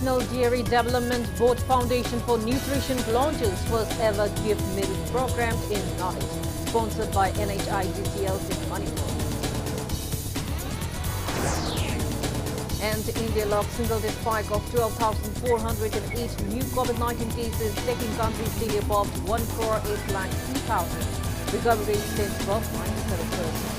National Dairy Development Board Foundation for Nutrition launches first ever Give Milk program in Northeast, sponsored by NHIDCL in Manipur. And India logged single-day spike of 12,408 new COVID-19 cases, taking country daily above 1,08,02,000. Recovery rate stands above 97%.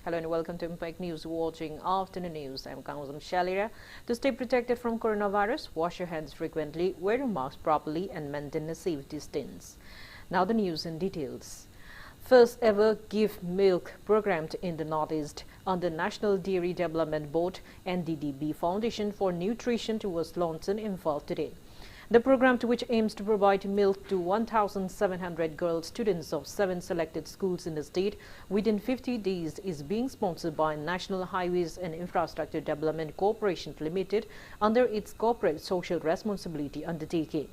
Hello and welcome to Impact News, watching Afternoon News. I'm Kangujam Shellyra. To stay protected from coronavirus, wash your hands frequently, wear your mask properly and maintain a safe distance. Now the news in details. First ever Give Milk program in the Northeast under National Dairy Development Board NDDB Foundation for Nutrition was launched in Imphal today. The program, which aims to provide milk to 1,700 girl students of 7 selected schools in the state within 50 days, is being sponsored by National Highways and Infrastructure Development Corporation Limited under its corporate social responsibility undertaking.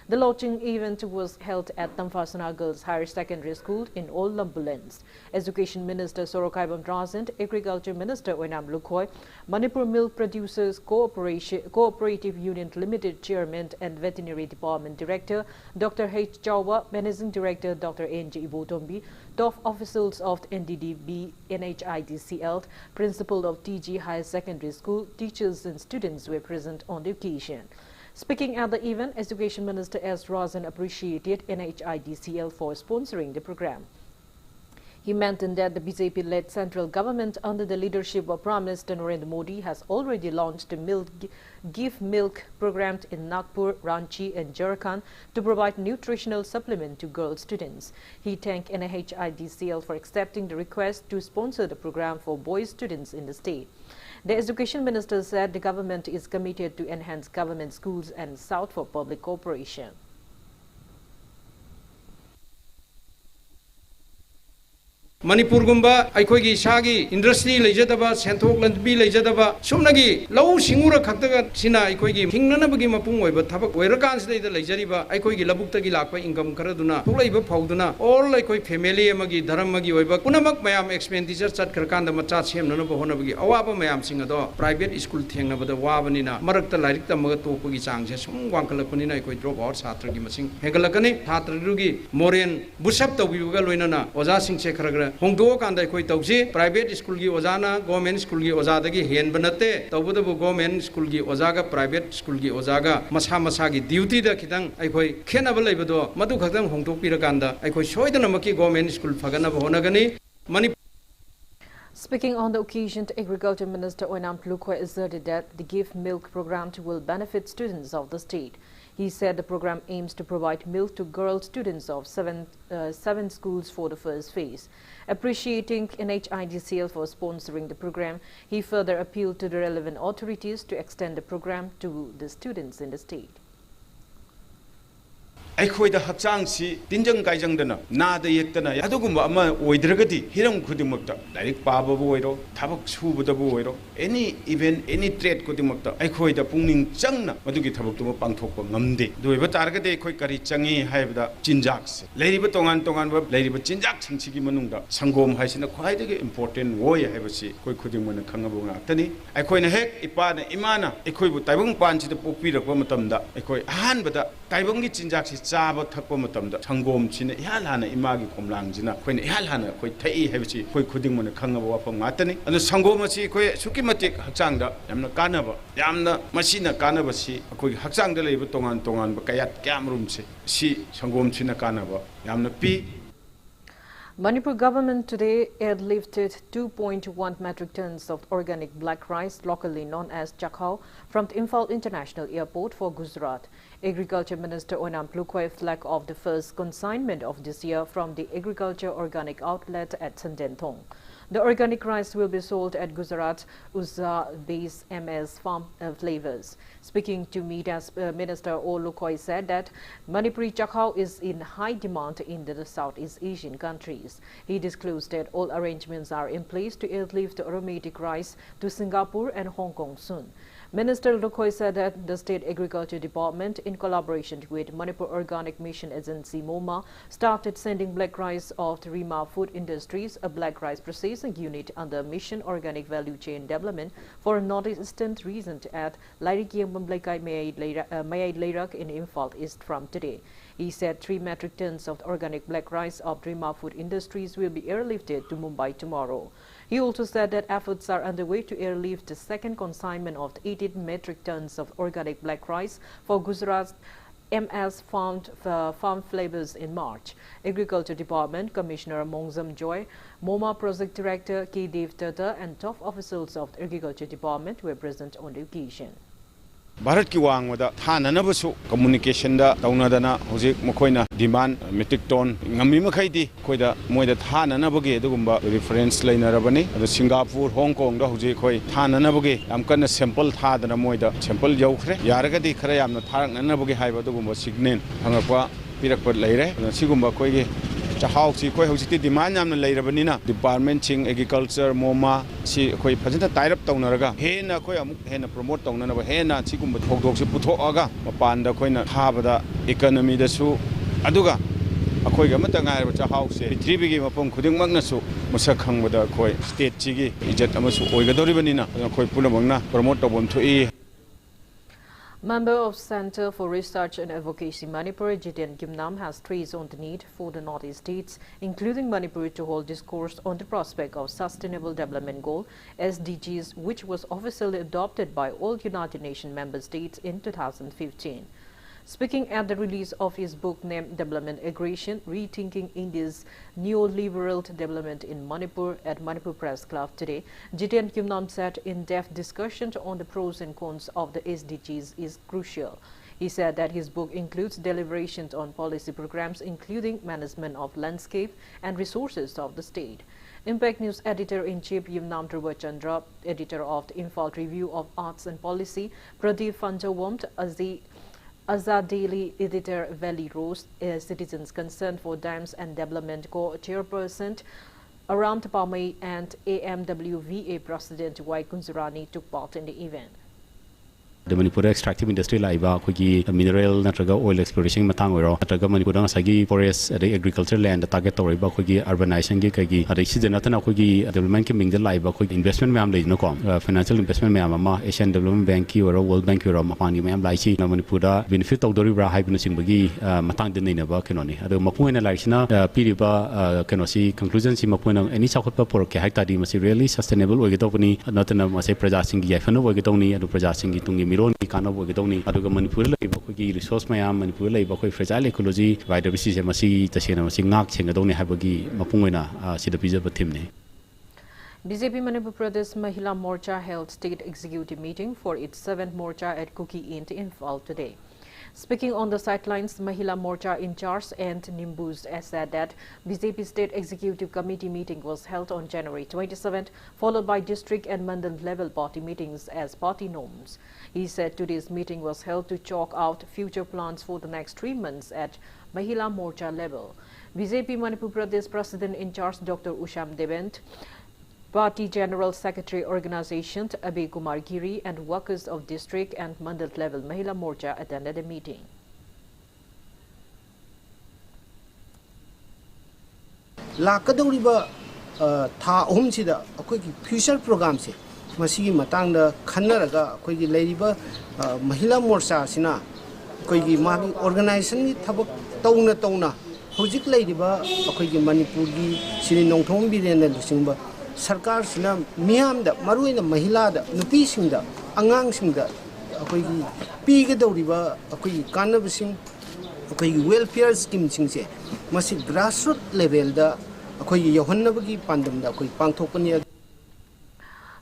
The launching event was held at Tamfasana Girls Higher Secondary School in Old Lambulands. Education Minister Sorokaibam Razent, Agriculture Minister Oinam Lukhoi, Manipur Milk Producers Cooperative Union Limited Chairman and Veterinary Department Director Dr. H. Chauwa, Managing Director Dr. N.J. Ibotombi, top officials of NDDB, NHIDCL, Principal of TG Higher Secondary School, teachers and students were present on the occasion. Speaking at the event, Education Minister S. Razan appreciated NHIDCL for sponsoring the program. He mentioned that the BJP-led central government under the leadership of Prime Minister Narendra Modi has already launched the Give Milk program in Nagpur, Ranchi and Jharkhand to provide nutritional supplement to girl students. He thanked NHIDCL for accepting the request to sponsor the program for boy students in the state. The Education Minister said the government is committed to enhance government schools and sought for public cooperation. Manipur gumba aikoigi sagi industry leijadaba senthok landbi leijadaba sumnagi lau singura khaktaga sina aikoigi hingnanabagi mapung oiba thabak oirakan sida leijariba aikoigi labuktagi lakpa income karaduna thulaiba phauduna all aikoi family amagi dharamagi oiba punamak mayam expenditure chatkarkanda macha semnana bahonabagi awaba mayam singado private school thengnabada wabanina marakta lairik tamaga topagi changse sum wangkalakpanina aikoi drop out satragi masing hegalakani chatradugi moren busap tawbibuga loinana oja singche kharagra Hongdo kanda koi tausi private school gi ozana government school gi ozadagi hen banate tawbudabu government school gi ozaga private school gi ozaga masa masa gi duty da khitang aikoi khenaba leibado madu khakdang hongdok pirakanda aikoi soidana maki government school phagana bahonagani mani. Speaking on the occasion, Agriculture Minister Oinam Lukhoi asserted that the Give Milk program will benefit students of the state. He said the program aims to provide milk to girl students of seven schools for the first phase. Appreciating NHIDCL for sponsoring the program, he further appealed to the relevant authorities to extend the program to the students in the state. ꯑꯩꯈꯣꯏꯗ ꯍꯛꯆꯥꯡꯁꯤ ꯇꯤꯟꯖꯪ ꯀꯥꯏꯖꯪꯗꯅ ꯅꯥꯗ ꯌꯦꯛꯇꯅ ꯑꯗꯨꯒꯨꯝꯕ ꯑꯃ ꯑꯣꯏꯗ꯭ꯔꯒꯗꯤ ꯍꯤꯔꯝ ꯈꯨꯗꯤꯡꯃꯛꯇ ꯂꯥꯏꯔꯤꯛ ꯄꯥꯕꯕꯨ ꯑꯣꯏꯔꯣ ꯊꯕꯛ ꯁꯨꯕꯗꯕꯨ ꯑꯣꯏꯔꯣ ꯑꯦꯅꯤ ꯏꯚꯦꯟ ꯑꯦꯅꯤ ꯇ꯭ꯔꯦꯗ ꯈꯨꯗꯤꯡꯃꯛꯇ ꯑꯩꯈꯣꯏꯗ ꯄꯨꯛꯅꯤꯡ ꯆꯪꯅ ꯃꯗꯨꯒꯤ ꯊꯕꯛꯇꯨꯃ ꯄꯥꯡꯊꯣꯛꯄ ꯉꯝꯗꯦ ꯑꯗꯨ ꯑꯣꯏꯕ ꯇꯥꯔꯒꯗꯤ ꯑꯩꯈꯣꯏ ꯀꯔꯤ ꯆꯪꯏ ꯍꯥꯏꯕꯗ ꯆꯤꯟꯖꯥꯛꯁꯦ ꯂꯩꯔꯤꯕ ꯇꯣꯉꯥꯟ ꯇꯣꯉꯥꯟꯕ ꯂꯩꯔꯤꯕ ꯆꯤꯟꯖꯥꯛꯁꯤꯡꯁꯤꯒꯤ ꯃꯅꯨꯡꯗ ꯁꯪꯒꯣꯝ ꯍꯥꯏꯁꯤꯅ ꯈ꯭ꯋꯥꯏꯗꯒꯤ ꯏꯝꯄꯣꯔꯇꯦꯟ ꯑꯣꯏ ꯍꯥꯏꯕꯁꯤ ꯑꯩꯈꯣꯏ ꯈꯨꯗꯤꯡꯃꯛꯅ ꯈꯪꯉꯕ ꯉꯥꯛꯇꯅꯤ ꯑꯩꯈꯣꯏꯅ ꯍꯦꯛ ꯏꯄꯥꯅ ꯏꯃꯥꯅ ꯑꯩꯈꯣꯏꯕꯨ ꯇꯥꯏꯕꯪꯄꯥꯟꯁꯤꯗ ꯄꯣꯛꯄꯤꯔꯛꯄ ꯃꯇꯝꯗ ꯑꯩꯈꯣꯏ ꯑꯍꯥꯟꯕꯗ ꯇꯥꯏꯕꯪꯒꯤ ꯆꯤꯟꯖꯥꯛꯁꯤ ꯆꯥꯕ ꯊꯛꯄ ꯃꯇꯝꯗ ꯁꯪꯒꯣꯝꯁꯤꯅ ꯏꯍꯥꯟ ꯍꯥꯟꯅ ꯏꯃꯥꯒꯤ ꯈꯣꯝꯂꯥꯡꯁꯤꯅ ꯑꯩꯈꯣꯏꯅ ꯏꯍꯥꯟ ꯍꯥꯟꯅ ꯑꯩꯈꯣꯏ ꯊꯛꯏ ꯍꯥꯏꯕꯁꯤ ꯑꯩꯈꯣꯏ ꯈꯨꯗꯤꯡꯃꯛꯅ ꯈꯪꯉꯕ ꯋꯥꯐꯝ ꯉꯥꯛꯇꯅꯤ ꯑꯗꯨ ꯁꯪꯒꯣꯝ ꯑꯁꯤ ꯑꯩꯈꯣꯏ ꯑꯁꯨꯛꯀꯤ ꯃꯇꯤꯛ ꯍꯛꯆꯥꯡꯗ ꯌꯥꯝꯅ ꯀꯥꯟꯅꯕ ꯌꯥꯝꯅ ꯃꯁꯤꯅ ꯀꯥꯟꯅꯕꯁꯤ ꯑꯩꯈꯣꯏꯒꯤ ꯍꯛꯆꯥꯡꯗ ꯂꯩꯕ ꯇꯣꯉꯥꯟ ꯇꯣꯉꯥꯟꯕ ꯀꯌꯥꯃꯔꯨꯝꯁꯦ ꯁꯤ ꯁꯪꯒꯣꯝꯁꯤꯅ ꯀꯥꯟꯅꯕ ꯌꯥꯝꯅ ꯄꯤ. Manipur government today airlifted 2.1 metric tons of organic black rice, locally known as chakhao, from the Imphal International Airport for Gujarat. Agriculture Minister Oinam Lukhoi flagged off the first consignment of this year from the Agriculture Organic Outlet at Sandenthong. The organic rice will be sold at Gujarat's Uza-based MS Farm Flavors. Speaking to media, Minister O. Lukhoi said that Manipuri chakhao is in high demand in the Southeast Asian countries. He disclosed that all arrangements are in place to airlift the aromatic rice to Singapore and Hong Kong soon. Minister Lukhoi said that the State Agriculture Department, in collaboration with Manipur Organic Mission Agency MOMA, started sending black rice of the Rima Food Industries, a black rice processing unit under Mission Organic Value Chain Development, for a Northeastern region at Lairikiang Bamblaikai Mayai Leirak in Imphal East from today. He said 3 metric tons of organic black rice of Rima Food Industries will be airlifted to Mumbai tomorrow. He also said that efforts are underway to airlift the second consignment of 18 metric tons of organic black rice for Gujarat's MS Farm Flavors in March. Agriculture Department Commissioner Mongzam Joy, MOMA Project Director K. Dev Tata and top officials of the Agriculture Department were present on the occasion. Bharat ki wang wada thananabasu communication da taunadana hojik makoina demand metric ton ngami makai di koida moida thananabage adugumba reference lainarabani adu Singapore Hong Kong da hojik koi thananabage amkana sample thadana moida sample yaukhre yaragadi khara yamna tharaknanabage haiba adugumba signal hangakwa pirakpa leire sigumba koigi chahau si koi hojiti demand yamna leirabani department ching agriculture MOMA si koi phajana tairap taunaraga hena koi amuk hena promote taunanaba hena sigumba thokdok si puthoaga mapanda koina thabada economy da su aduga akoi ga mata ngai ba chahau se prithibigi mapom khuding magna su musak khangbada koi state chigi ijat amasu oigadoribani na koi pulamangna promote tabom thui. Member of Center for Research and Advocacy Manipur, Jiten Kimnam, has stressed on the need for the Northeast states, including Manipur, to hold discourse on the prospect of Sustainable Development Goal, SDGs, which was officially adopted by all United Nations member states in 2015. Speaking at the release of his book named Development Aggression, Rethinking India's Neoliberal Development in Manipur at Manipur Press Club today, Jiten Kimnam said in-depth discussion on the pros and cons of the SDGs is crucial. He said that his book includes deliberations on policy programs, including management of landscape and resources of the state. Impact News Editor-in-Chief Yumnam Chandra, editor of the Imphal Review of Arts and Policy, Pradeep Fanjawamt, Azad Daily editor Valley Rose, Citizens Concerned for Dams and Development co-chairperson Aram Tapamai and AMWVA President Y. Kunzurani took part in the event. The Manipur extractive industry laiba khogi mineral natraga oil exploration matang oiro natraga Manipur ang sagi forest ade agriculture land target toriba khogi urbanization gi kagi ade sidena tana khogi development ki mingdal laiba khogi investment ma'am leino ko financial investment ma'am ama Asian Development Bank ki oro World Bank ki oro mapani ma'am laichi na Manipur da benefit tawdori bra haibina singbagi matang din nei ba kenoni ado mapuena laisina piriba kenosi conclusion si mapuena any chakotpa por ke haita di masi really sustainable oigitopani natana mase praja sing gi yafano oigitoni ado praja sing gi tungi Miron Kana Bogadoni, Aduga Manipur, resource Mayam, Manipur, fragile ecology, biodiversity, Masi, Tashina, Singak, Chengadoni, Habagi, Mapungana, Sidapiza Batimne. BJP Manipur Pradesh Mahila Morcha held state executive meeting for its 7th Morcha at Kuki in Imphal today. Speaking on the sidelines, Mahila Morcha in charge and Nimbus said that BJP State Executive Committee meeting was held on January 27th, followed by district and mandal level party meetings as party norms. He said today's meeting was held to chalk out future plans for the next 3 months at Mahila Morcha level. BJP Manipur Pradesh President in charge Dr. Usham Devent, Party General Secretary Organizations Abhay Kumar Giri and workers of district and mandal level Mahila Morcha attended the meeting. Lakadoriba tha ahumsida akoigi future program se masigi matangda khannaraga akoigi leiriba Mahila Morcha sina akoigi magi organization ni thabak tauna hojik leiriba akoigi Manipur gi sini nongthong birena lusingba Sarkar sina miyam da maruina mahila da nupi sing da angang sing da akoi pi ga doriba akoi kanab sing akoi welfare scheme sing se masi grassroots level da akoi yohanna gi pandam da akoi pangthokani.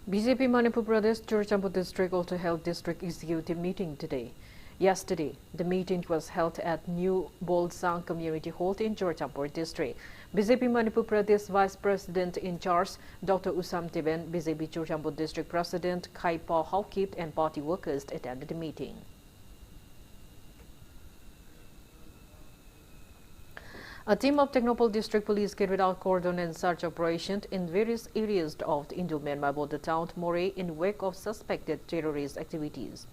BJP Manipur Pradesh Churchampu district also held district executive meeting today. Yesterday, the meeting was held at New Bolsang Community Hall in Churchampu district. BJP Manipur Pradesh Vice President in charge Dr. Usam Tiben, BJP Churchampu District President Khaipa Haukip and party workers attended the meeting. A team of Technopole District Police carried out cordon and search operation in various areas of the Indo-Myanmar border town Moreh in wake of suspected terrorist activities.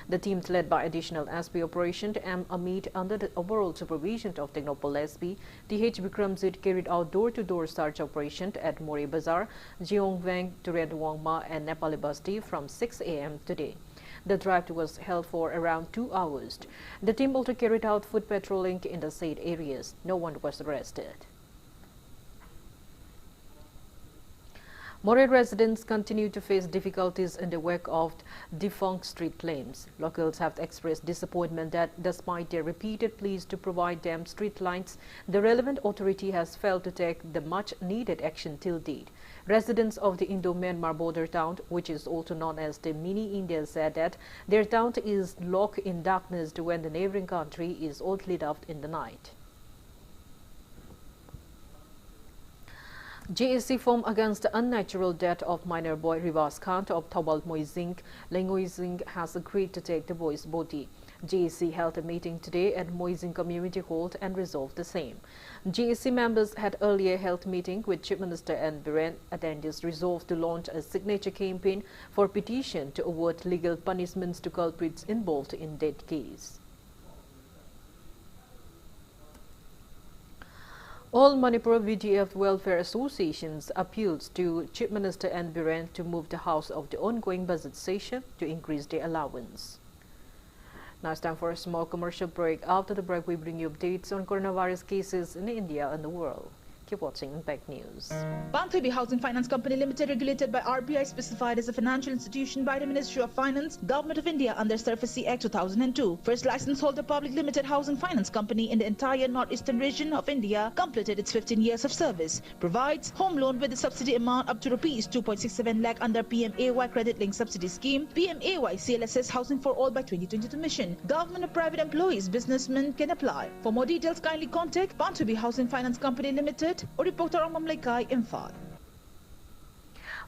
The team, led by additional SP Operation M. Amit under the overall supervision of Technopole SP, TH Bikramjit, carried out door-to-door search operation at Moreh Bazaar, Jeongwang, Turet Wangma and Nepali Basti from 6 a.m. today. The drive was held for around 2 hours. The team also carried out foot patrolling in the said areas. No one was arrested. Moreh residents continue to face difficulties in the wake of defunct street claims. Locals have expressed disappointment that despite their repeated pleas to provide them street lights, the relevant authority has failed to take the much-needed action till date. Residents of the Indo-Myanmar border town, which is also known as the mini-India, said that their town is locked in darkness when the neighboring country is all lit up in the night. JSC formed against the unnatural death of minor boy Rivas Khan of Thobal Moizing. Lengoizing has agreed to take the boy's body. JSC held a meeting today at Moizing Community Hall and resolved the same. JSC members had earlier held meeting with Chief Minister N. Biren. Attendees resolved to launch a signature campaign for petition to award legal punishments to culprits involved in death case. All Manipur VDF welfare associations appealed to Chief Minister N. Biren to move the house of the ongoing budget session to increase their allowance. Now it's time for a small commercial break. After the break, we bring you updates on coronavirus cases in India and the world. Keep watching Impact News. Panthabi Housing Finance Company Limited, regulated by RBI, specified as a financial institution by the Ministry of Finance, Government of India under SURFACE Act 2002. First license holder public limited housing finance company in the entire northeastern region of India, completed its 15 years of service. Provides home loan with the subsidy amount up to rupees 2.67 lakh under PMAY Credit Link Subsidy Scheme, PMAY CLSS Housing for All by 2022 mission. Government or private employees, businessmen can apply. For more details, kindly contact Panthabi Housing Finance Company Limited or reporter on Mamlaikai Imphal.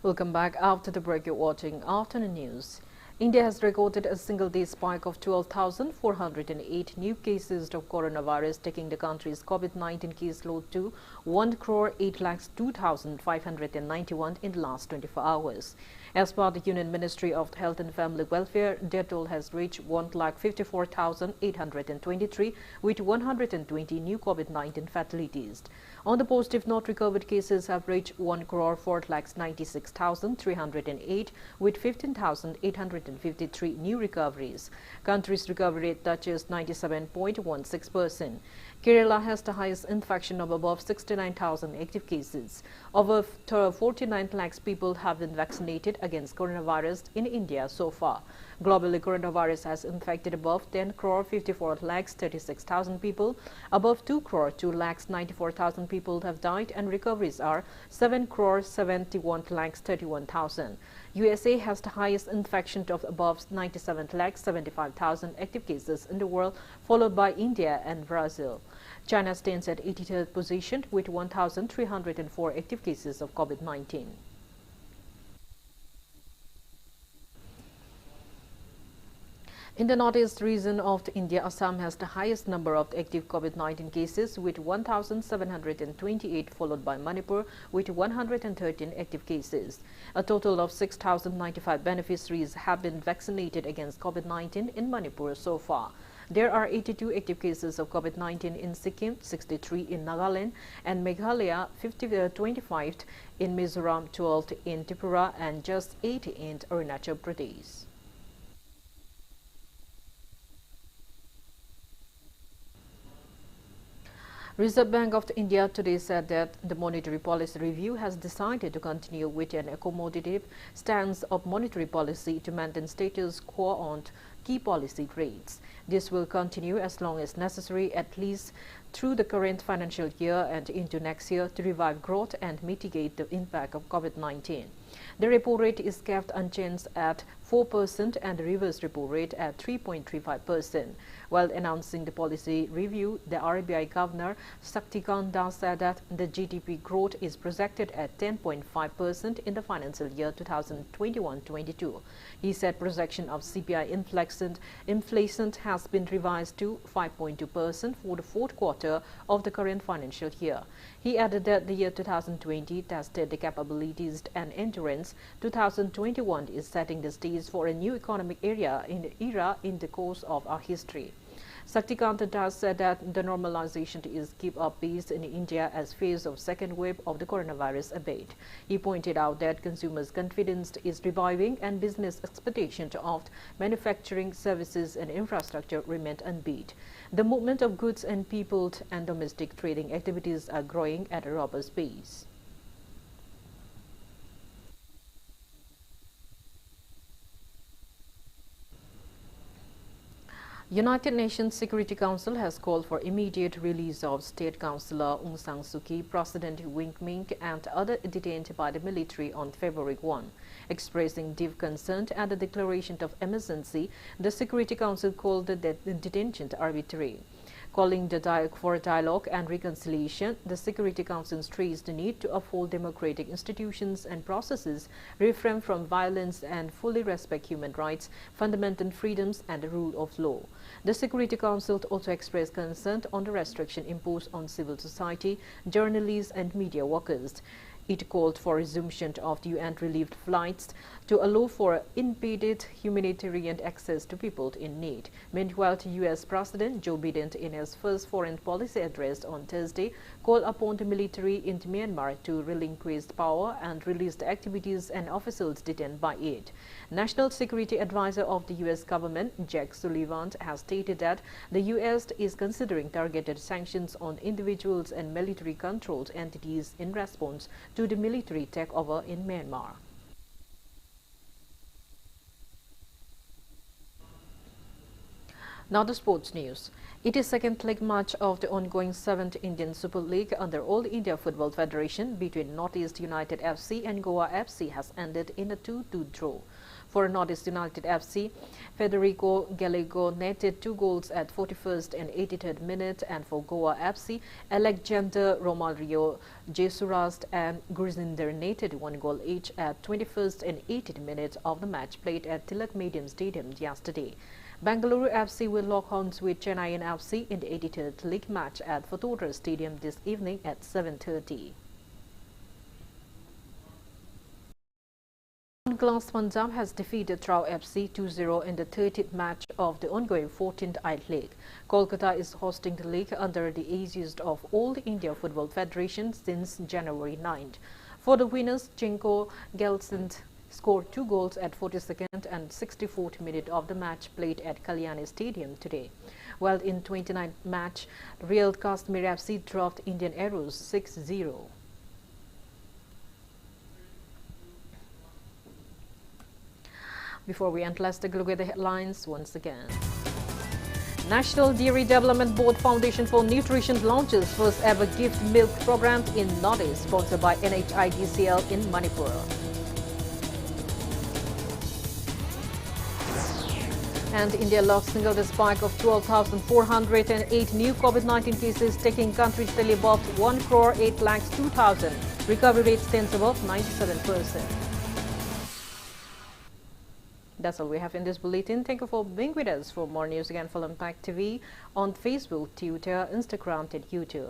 Welcome back. After the break, you're watching Afternoon News. India has recorded a single-day spike of 12,408 new cases of coronavirus, taking the country's COVID-19 caseload to 1,08,02,591 in the last 24 hours. As per the Union Ministry of Health and Family Welfare, death toll has reached 1,54,823 with 120 new COVID-19 fatalities. On the positive note, recovered cases have reached 1,04,96,308 with 15,853 new recoveries. Country's recovery rate touches 97.16%. Kerala has the highest infection of above 69,000 active cases. Over 49 lakhs people have been vaccinated against coronavirus in India so far. Globally, coronavirus has infected above 10 crore 54 lakhs 36,000 people. Above 2 crore 2 lakhs 94,000 people have died, and recoveries are 7 crore 71 lakhs 31,000. USA has the highest infection of above 97 lakhs 75,000 active cases in the world, followed by India and Brazil. China stands at 83rd position with 1,304 active cases of COVID-19. In the northeast region of India, Assam has the highest number of active COVID-19 cases with 1,728, followed by Manipur with 113 active cases. A total of 6,095 beneficiaries have been vaccinated against COVID-19 in Manipur so far. There are 82 active cases of COVID-19 in Sikkim, 63 in Nagaland and Meghalaya, 25 in Mizoram, 12 in Tripura and just 8 in Arunachal Pradesh. Reserve Bank of India today said that the monetary policy review has decided to continue with an accommodative stance of monetary policy to maintain status quo on key policy rates. This will continue as long as necessary, at least through the current financial year and into next year, to revive growth and mitigate the impact of COVID-19. The repo rate is kept unchanged at 4% and the reverse repo rate at 3.35%. While announcing the policy review, the RBI Governor Shaktikant Das said that the GDP growth is projected at 10.5% in the financial year 2021-22. He said projection of CPI inflation has been revised to 5.2% for the fourth quarter of the current financial year. He added that the year 2020 tested the capabilities and endurance. 2021 is setting the stage for a new economic era in the course of our history. Shaktikant Das said that the normalization is keep up pace in India as phase of second wave of the coronavirus abate. He pointed out that consumers' confidence is reviving and business expectations of manufacturing, services and infrastructure remain unbeat. The movement of goods and people and domestic trading activities are growing at a robust pace. United Nations Security Council has called for immediate release of State Councillor Aung San Suu Kyi, President Win Myint and others detained by the military on February 1. Expressing deep concern at the declaration of emergency, the Security Council called the detention arbitrary. Calling for dialogue and reconciliation, the Security Council stressed the need to uphold democratic institutions and processes, refrain from violence and fully respect human rights, fundamental freedoms and the rule of law. The Security Council also expressed concern on the restriction imposed on civil society, journalists and media workers. It called for resumption of the UN relief flights to allow for impeded humanitarian access to people in need. Meanwhile, U.S. President Joe Biden, in his first foreign policy address on Thursday, called upon the military in Myanmar to relinquish power and release the activities and officials detained by it. National Security Advisor of the U.S. government, Jake Sullivan, has stated that the U.S. is considering targeted sanctions on individuals and military-controlled entities in response to the military takeover in Myanmar. Now the sports news. It is second leg match of the ongoing 7th Indian Super League under All India Football Federation between Northeast United FC and Goa FC has ended in a 2-2 draw. For Northeast United FC, Federico Gallego netted 2 goals at 41st and 83rd minute, and for Goa FC, Alexander Romario Jesurast and Gurzinder netted 1 goal each at 21st and 80th minute of the match played at Tilak Medium Stadium yesterday. Bengaluru FC will lock horns with Chennai FC in the 83rd league match at Fatodra Stadium this evening at 7:30. Glass Punjab has defeated Trau FC 2-0 in the 30th match of the ongoing 14th I-League. Kolkata is hosting the league under the aegis of All India Football Federation since January 9th. For the winners, Chinko Gelsand scored 2 goals at 42nd and 64th minute of the match played at Kalyani Stadium today. While in 29th match, Real Kashmir FC dropped Indian Arrows 6-0. Before we end, let's take a look at the headlines once again. National Dairy Development Board Foundation for Nutrition launches first ever gift milk program in Northeast, sponsored by NHIDCL in Manipur. And India logs single spike of 12,408 new COVID-19 cases, taking country's tally above 1,08,02,000. Recovery rate stands above 97%. That's all we have in this bulletin. Thank you for being with us. For more news, again, follow Impact TV on Facebook, Twitter, Instagram, and YouTube.